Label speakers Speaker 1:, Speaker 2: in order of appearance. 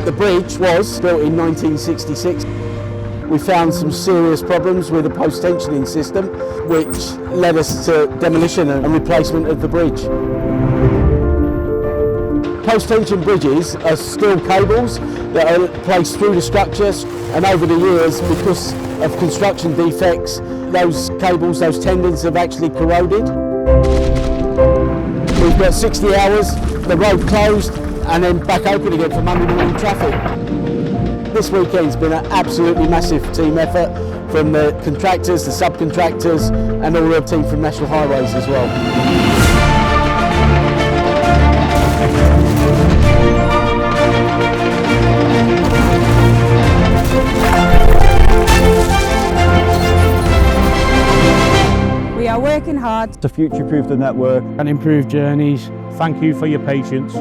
Speaker 1: The bridge was built in 1966. We found some serious problems with the post-tensioning system, which led us to demolition and replacement of the bridge. Post-tension bridges are steel cables that are placed through the structures, and over the years, because of construction defects, those cables, those tendons have actually corroded. We've got 60 hours, the road closed, and then back open again for Monday morning traffic. This weekend's been an absolutely massive team effort from the contractors, the subcontractors, and all the team from National Highways as well.
Speaker 2: We are working hard
Speaker 3: to future-proof the network
Speaker 4: and improve journeys.
Speaker 5: Thank you for your patience.